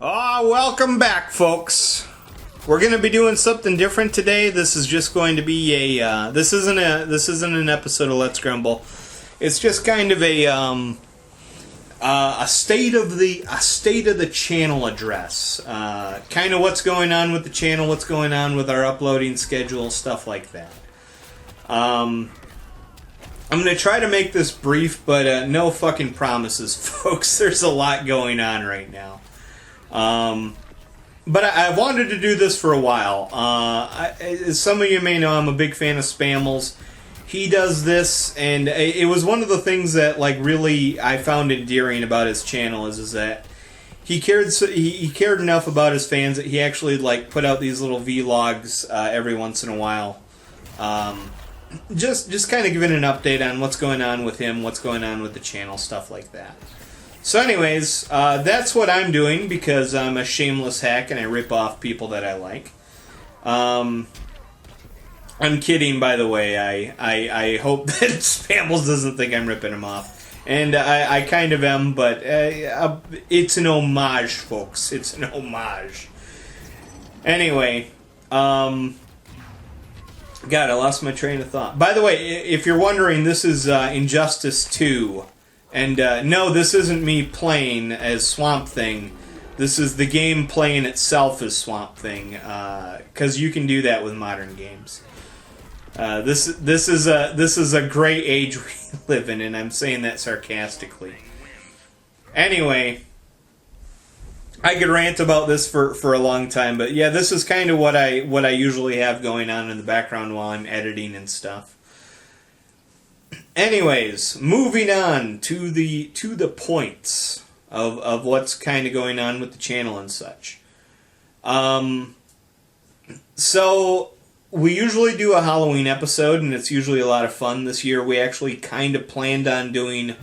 Welcome back, folks. We're going to be doing something different today. This is just going to be a this isn't an episode of Let's Grumble. It's just kind of a state of the channel address. Kind of what's going on with the channel, what's going on with our uploading schedule, stuff like that. I'm going to try to make this brief, but no fucking promises, folks. There's a lot going on right now. But I wanted to do this for a while. As some of you may know, I'm a big fan of Spammels. He does this, and it was one of the things that, like, really I found endearing about his channel is that he cared enough about his fans that he actually, like, put out these little vlogs every once in a while. Just kind of giving an update on what's going on with him, what's going on with the channel, stuff like that. So anyways, that's what I'm doing because I'm a shameless hack and I rip off people that I like. I'm kidding, by the way. I hope that Spammels doesn't think I'm ripping him off. And I kind of am, but it's an homage, folks. It's an homage. Anyway, God, I lost my train of thought. By the way, if you're wondering, this is Injustice 2. And no, this isn't me playing as Swamp Thing. This is the game playing itself as Swamp Thing, because you can do that with modern games. This is a great age we live in, and I'm saying that sarcastically. Anyway, I could rant about this for a long time, but yeah, this is kind of what I usually have going on in the background while I'm editing and stuff. Anyways, moving on to the points of what's kind of going on with the channel and such. So we usually do a Halloween episode, and it's usually a lot of fun. This year, we actually kind of planned on doing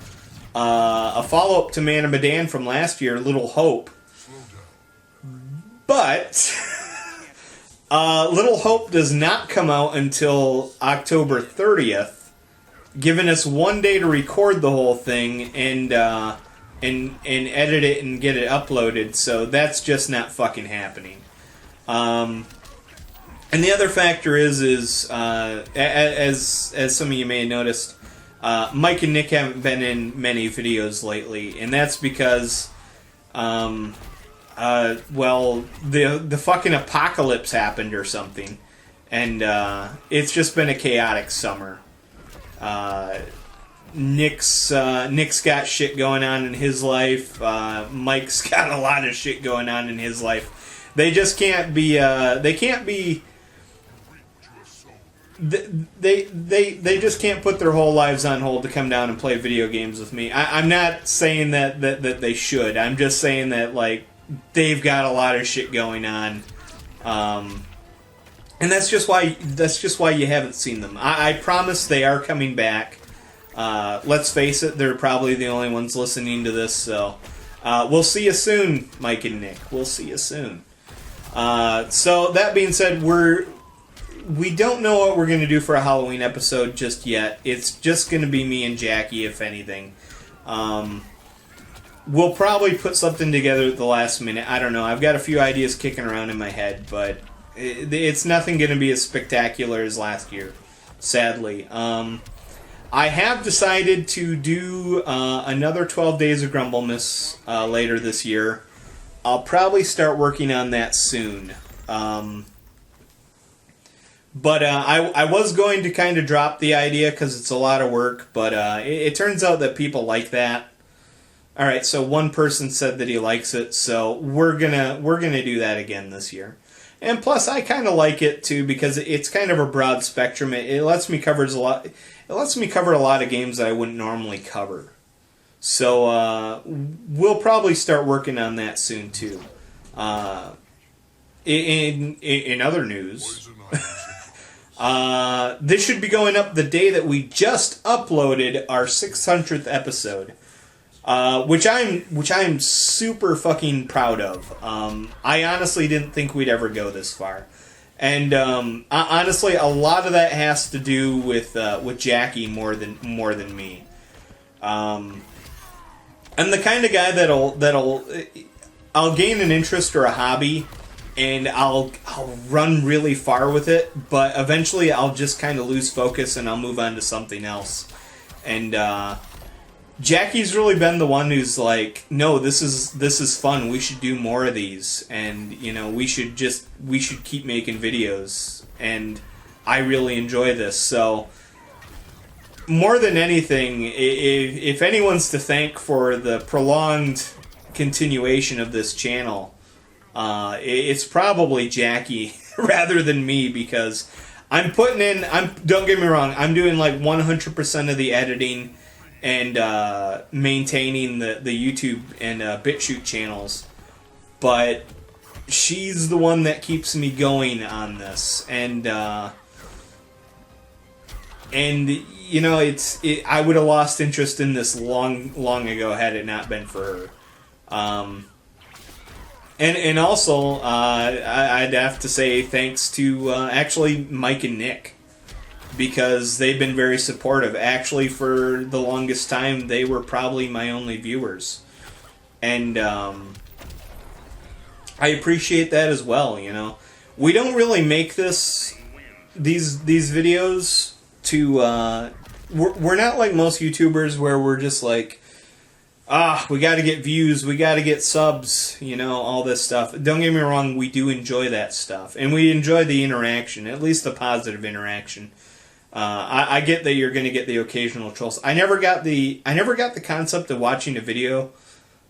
a follow-up to Man of Medan from last year, Little Hope. But Little Hope does not come out until October 30th. Giving us one day to record the whole thing and edit it and get it uploaded, so that's just not fucking happening. And the other factor is as some of you may have noticed, Mike and Nick haven't been in many videos lately, and that's because well, the fucking apocalypse happened or something, and it's just been a chaotic summer. Nick's got shit going on in his life. Mike's got a lot of shit going on in his life. They just can't be. They can't be. They just can't put their whole lives on hold to come down and play video games with me. I'm not saying that they should. I'm just saying that, like, they've got a lot of shit going on. And that's just why you haven't seen them. I promise they are coming back. Let's face it, they're probably the only ones listening to this, so we'll see you soon, Mike and Nick. We'll see you soon. So that being said, we don't know what we're going to do for a Halloween episode just yet. It's just going to be me and Jackie, if anything. We'll probably put something together at the last minute. I don't know. I've got a few ideas kicking around in my head, but it's nothing going to be as spectacular as last year, sadly. I have decided to do another 12 Days of Grumblemas later this year. I'll probably start working on that soon. But I was going to kind of drop the idea because it's a lot of work, but it turns out that people like that. Alright, so one person said that he likes it, so we're gonna do that again this year. And plus, I kind of like it too because it's kind of a broad spectrum. It lets me cover a lot. It lets me cover a lot of games that I wouldn't normally cover. So we'll probably start working on that soon too. In other news, this should be going up the day that we just uploaded our 600th episode. Which I'm super fucking proud of. I honestly didn't think we'd ever go this far, and honestly, a lot of that has to do with Jackie more than me. I'm the kind of guy that'll I'll gain an interest or a hobby, and I'll run really far with it, but eventually I'll just kind of lose focus and I'll move on to something else. And Jackie's really been the one who's like, no, this is fun. We should do more of these, and you know, we should keep making videos. And I really enjoy this. So more than anything, if anyone's to thank for the prolonged continuation of this channel, it's probably Jackie rather than me, because I'm putting in. Don't get me wrong. I'm doing like 100% of the editing and maintaining the YouTube and BitChute channels, but she's the one that keeps me going on this, and you know, I would have lost interest in this long ago had it not been for her. And also I'd have to say thanks to actually Mike and Nick, because they've been very supportive. Actually, for the longest time, they were probably my only viewers. And I appreciate that as well, you know. We don't really make these videos to... we're not like most YouTubers where we're just like, we got to get views, we got to get subs, you know, all this stuff. Don't get me wrong, we do enjoy that stuff. And we enjoy the interaction, at least the positive interaction. I get that you're going to get the occasional trolls. I never got the concept of watching a video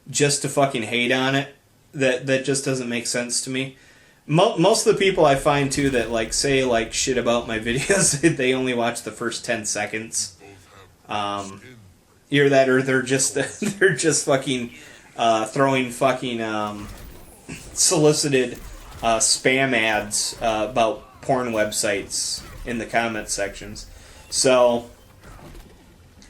just to fucking hate on it. That just doesn't make sense to me. Most of the people I find too that like say like shit about my videos, they only watch the first 10 seconds. Either that or they're just fucking throwing fucking solicited spam ads about porn websites in the comment sections. So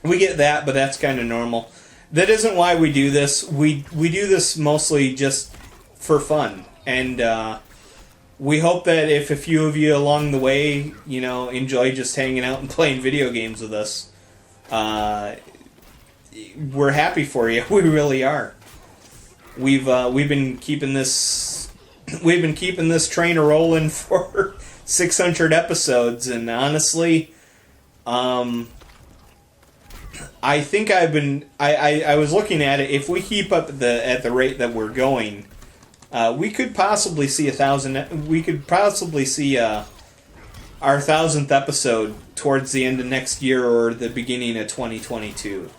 we get that, but that's kind of normal. That isn't why we do this. We do this mostly just for fun, and we hope that if a few of you along the way, you know, enjoy just hanging out and playing video games with us, we're happy for you. We really are. We've been keeping this train a rolling for 600 episodes, and honestly, I think I was looking at it. If we keep up at the rate that we're going, we could possibly see 1,000. We could possibly see our 1,000th episode towards the end of next year or the beginning of 2022.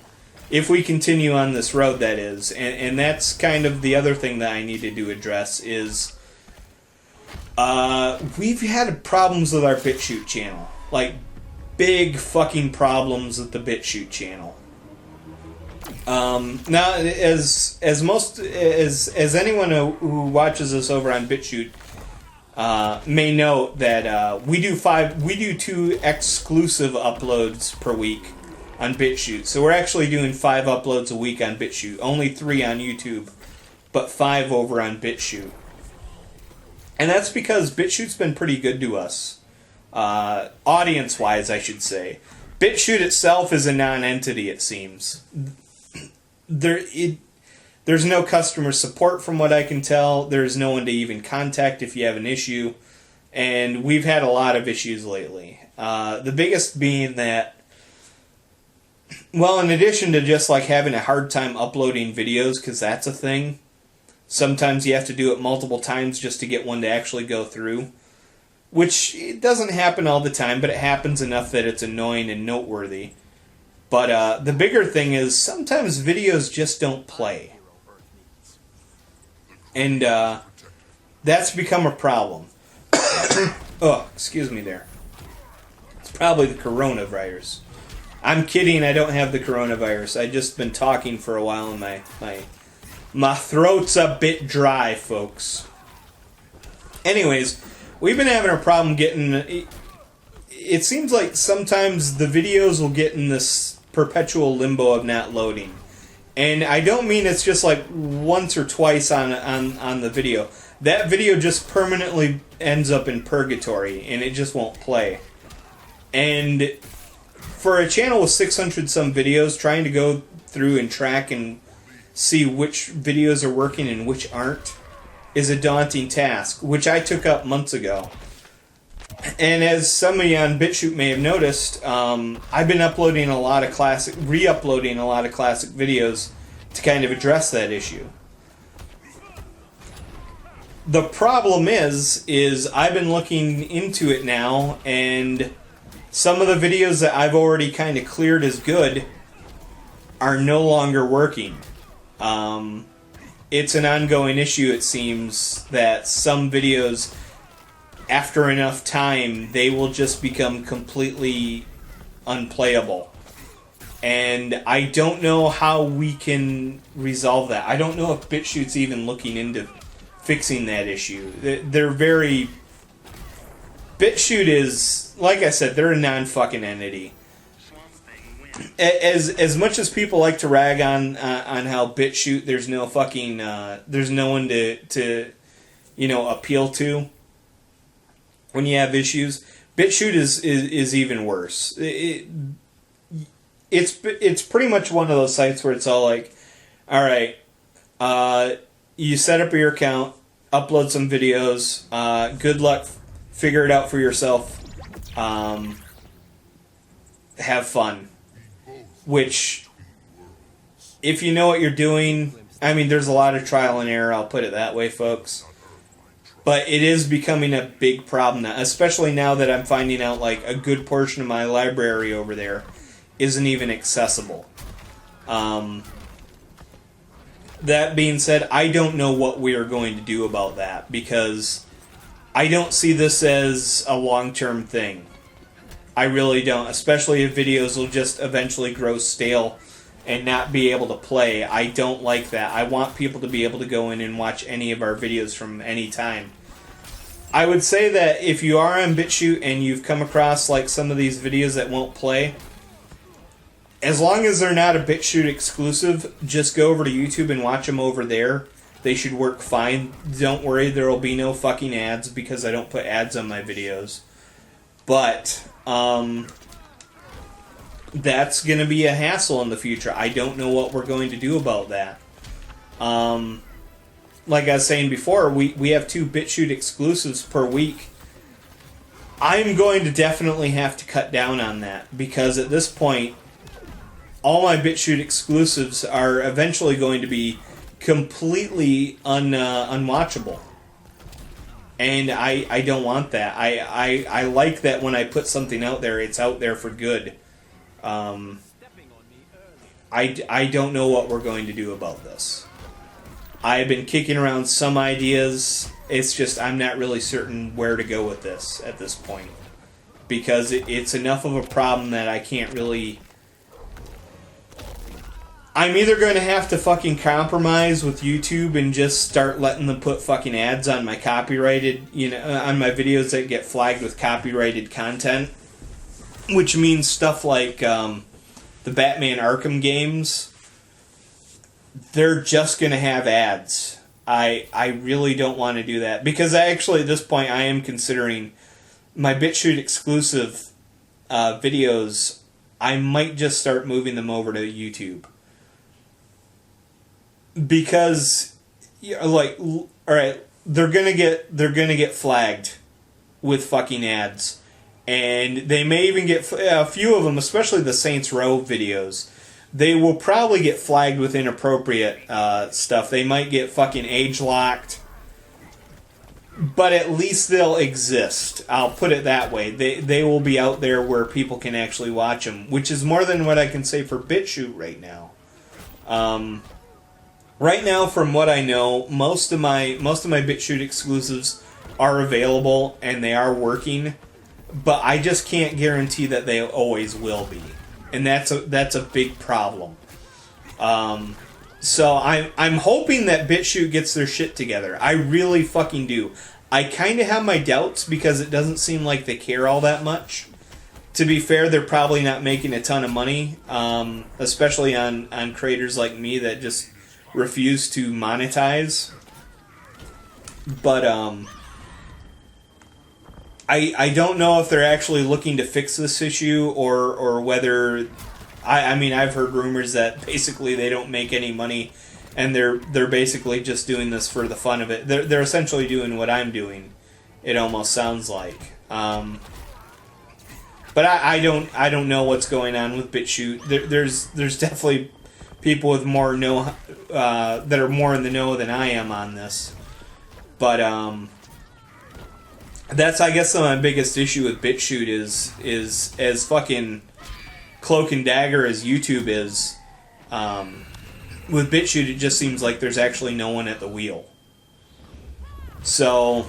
If we continue on this road, that is, and that's kind of the other thing that I needed to address is. We've had problems with our BitShoot channel. Like, big fucking problems with the BitShoot channel. Now, as anyone who watches us over on BitShoot may know that we do 2 exclusive uploads per week on BitShoot. So we're actually doing 5 uploads a week on BitShoot. Only 3 on YouTube, but 5 over on BitShoot. And that's because BitShoot's been pretty good to us. Audience-wise, I should say. BitShoot itself is a non-entity, it seems. There's no customer support from what I can tell. There's no one to even contact if you have an issue. And we've had a lot of issues lately. The biggest being that, well, in addition to just like having a hard time uploading videos, because that's a thing, sometimes you have to do it multiple times just to get one to actually go through. Which, it doesn't happen all the time, but it happens enough that it's annoying and noteworthy. But the bigger thing is, sometimes videos just don't play. And that's become a problem. Oh, excuse me there. It's probably the coronavirus. I'm kidding, I don't have the coronavirus. I've just been talking for a while and my throat's a bit dry, folks. Anyways, we've been having a problem getting... It seems like sometimes the videos will get in this perpetual limbo of not loading. And I don't mean it's just like once or twice on the video. That video just permanently ends up in purgatory, and it just won't play. And for a channel with 600 some videos, trying to go through and track and see which videos are working and which aren't is a daunting task, which I took up months ago. And as somebody on BitChute may have noticed, I've been re-uploading a lot of classic videos to kind of address that issue. The problem is I've been looking into it now, and some of the videos that I've already kind of cleared as good are no longer working. It's an ongoing issue, it seems, that some videos, after enough time, they will just become completely unplayable. And I don't know how we can resolve that. I don't know if BitShoot's even looking into fixing that issue. They're very... BitShoot is, like I said, they're a non-fucking entity. As much as people like to rag on how BitShoot, there's no fucking... there's no one to appeal to when you have issues, BitShoot is even worse. It's pretty much one of those sites where it's all like, all right, you set up your account, upload some videos, good luck, figure it out for yourself, have fun. Which, if you know what you're doing, I mean, there's a lot of trial and error, I'll put it that way, folks. But it is becoming a big problem now, especially now that I'm finding out like a good portion of my library over there isn't even accessible. That being said, I don't know what we are going to do about that, because I don't see this as a long-term thing. I really don't, especially if videos will just eventually grow stale and not be able to play. I don't like that. I want people to be able to go in and watch any of our videos from any time. I would say that if you are on BitChute and you've come across like some of these videos that won't play, as long as they're not a BitShoot exclusive, just go over to YouTube and watch them over there. They should work fine. Don't worry, there will be no fucking ads, because I don't put ads on my videos. But that's going to be a hassle in the future. I don't know what we're going to do about that. Like I was saying before, we have 2 BitShoot exclusives per week. I'm going to definitely have to cut down on that, because at this point, all my BitShoot exclusives are eventually going to be completely unwatchable. And I don't want that. I like that when I put something out there, it's out there for good. I don't know what we're going to do about this. I've been kicking around some ideas. It's just I'm not really certain where to go with this at this point. Because it's enough of a problem that I can't really... I'm either going to have to fucking compromise with YouTube and just start letting them put fucking ads on my copyrighted, on my videos that get flagged with copyrighted content. Which means stuff like the Batman Arkham games. They're just going to have ads. I really don't want to do that. Because at this point, I am considering my BitShoot exclusive videos, I might just start moving them over to YouTube. Because, alright, they're gonna get flagged with fucking ads. And they may even get, a few of them, especially the Saints Row videos, they will probably get flagged with inappropriate stuff. They might get fucking age-locked. But at least they'll exist. I'll put it that way. They will be out there where people can actually watch them, which is more than what I can say for BitChute right now. Right now, from what I know, most of my BitChute exclusives are available and they are working, but I just can't guarantee that they always will be, and that's a big problem. So I'm hoping that BitChute gets their shit together. I really fucking do. I kind of have my doubts because it doesn't seem like they care all that much. To be fair, they're probably not making a ton of money, especially on creators like me that just refuse to monetize. But I don't know if they're actually looking to fix this issue or whether... I mean, I've heard rumors that basically they don't make any money and they're basically just doing this for the fun of it. They're essentially doing what I'm doing. It almost sounds like. But I don't know what's going on with BitChute. There's definitely people with more that are more in the know than I am on this. But that's, I guess, my biggest issue with BitChute is as fucking cloak and dagger as YouTube is. With BitChute, it just seems like there's actually no one at the wheel. So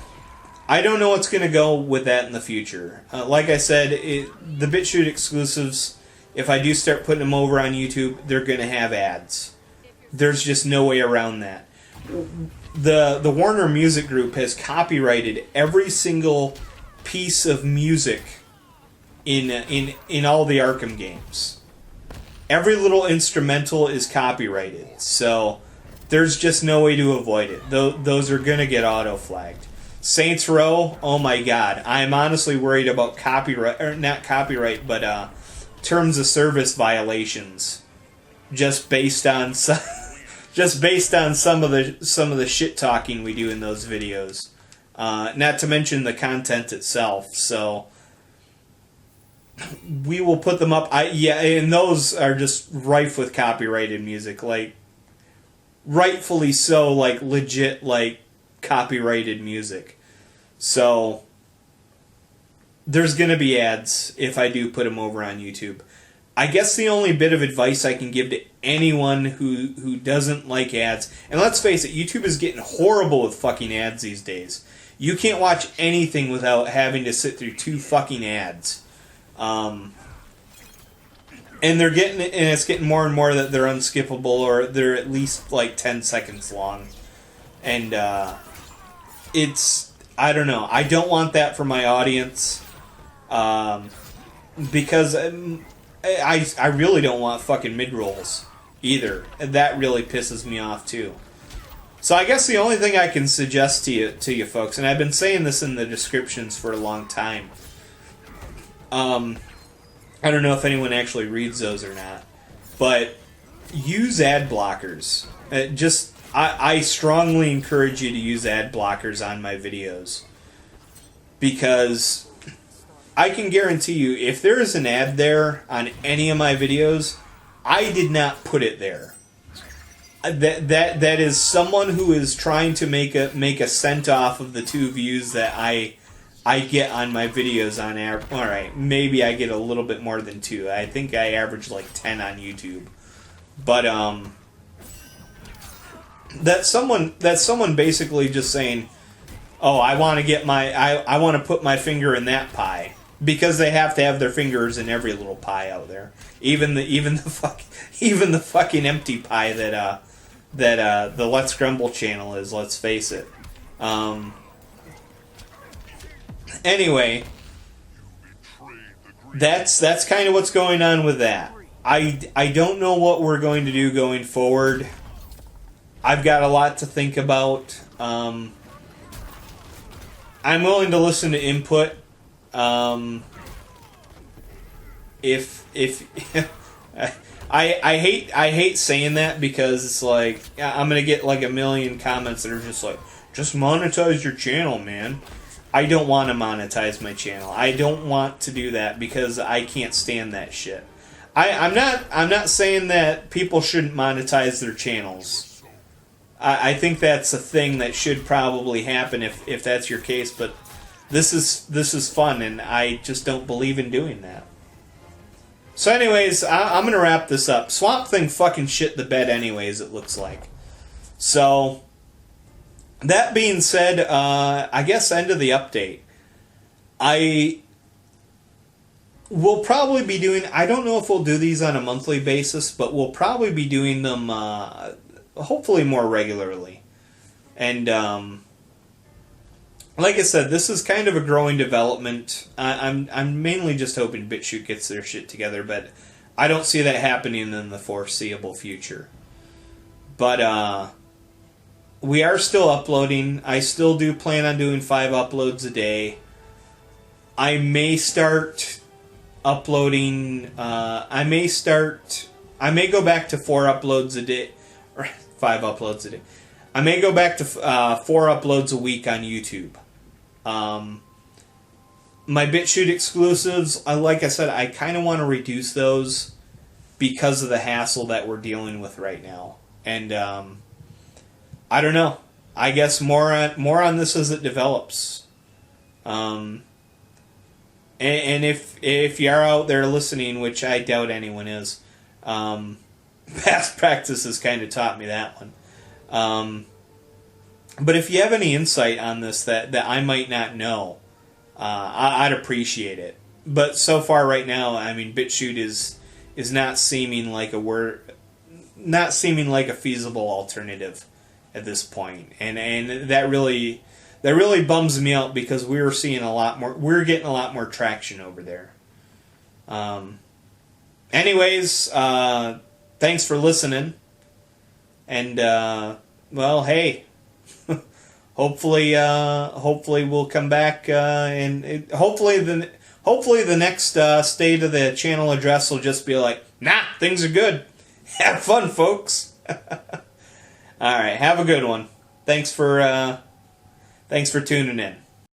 I don't know what's going to go with that in the future. Like I said, the BitShoot exclusives, if I do start putting them over on YouTube, they're going to have ads. There's just no way around that. The Warner Music Group has copyrighted every single piece of music in all the Arkham games. Every little instrumental is copyrighted, so there's just no way to avoid it. Those are going to get auto-flagged. Saints Row, oh my god. I'm honestly worried about copyright, or not copyright, but terms of service violations. Just based on some of the shit talking we do in those videos. Not to mention the content itself. So we will put them up. And those are just rife with copyrighted music, like rightfully so, like legit, like copyrighted music. So there's going to be ads if I do put them over on YouTube. I guess the only bit of advice I can give to anyone who doesn't like ads, and let's face it, YouTube is getting horrible with fucking ads these days. You can't watch anything without having to sit through 2 fucking ads. And it's getting more and more that they're unskippable, or they're at least like 10 seconds long. And I don't know. I don't want that for my audience. Because I really don't want fucking mid-rolls either. And that really pisses me off too. So I guess the only thing I can suggest to you folks, and I've been saying this in the descriptions for a long time. I don't know if anyone actually reads those or not, but use ad blockers. I strongly encourage you to use ad blockers on my videos, because I can guarantee you, if there is an ad there on any of my videos, I did not put it there. That is someone who is trying to make a cent off of the 2 views that I get on my videos on average. All right, maybe I get a little bit more than 2. I think I average like 10 on YouTube. But that's someone basically just saying, "Oh, I want to put my finger in that pie," because they have to have their fingers in every little pie out there, even the fucking empty pie that the Let's Grumble channel is. Let's face it. Anyway, that's kind of what's going on with that. I don't know what we're going to do going forward. I've got a lot to think about. I'm willing to listen to input. If I hate saying that, because it's like I'm gonna get like a million comments that are just like, just monetize your channel, man. I don't want to monetize my channel. I don't want to do that because I can't stand that shit. I'm not saying that people shouldn't monetize their channels. I think that's a thing that should probably happen if that's your case, but this is fun, and I just don't believe in doing that. So anyways, I'm going to wrap this up. Swamp Thing fucking shit the bed anyways, it looks like. So, that being said, I guess end of the update. We'll probably be doing, I don't know if we'll do these on a monthly basis, but we'll probably be doing them hopefully more regularly. And like I said, this is kind of a growing development. I'm mainly just hoping BitChute gets their shit together, but I don't see that happening in the foreseeable future. But we are still uploading. I still do plan on doing 5 uploads a day. I may start uploading. I may go back to 4 uploads a day. 5 uploads a day. I may go back to 4 uploads a week on YouTube. My BitShoot exclusives, like I said, I kind of want to reduce those because of the hassle that we're dealing with right now. And I don't know. I guess more on this as it develops. And if you're out there listening, which I doubt anyone is, past practice has kind of taught me that one. But if you have any insight on this that I might not know, I'd appreciate it. But so far right now, I mean, BitChute is not seeming like a feasible alternative at this point, and that really bums me out because we're getting a lot more traction over there. Anyways, thanks for listening, and well, hey. Hopefully we'll come back, and hopefully the next state of the channel address will just be like, nah, things are good. Have fun, folks. All right, have a good one. Thanks for tuning in.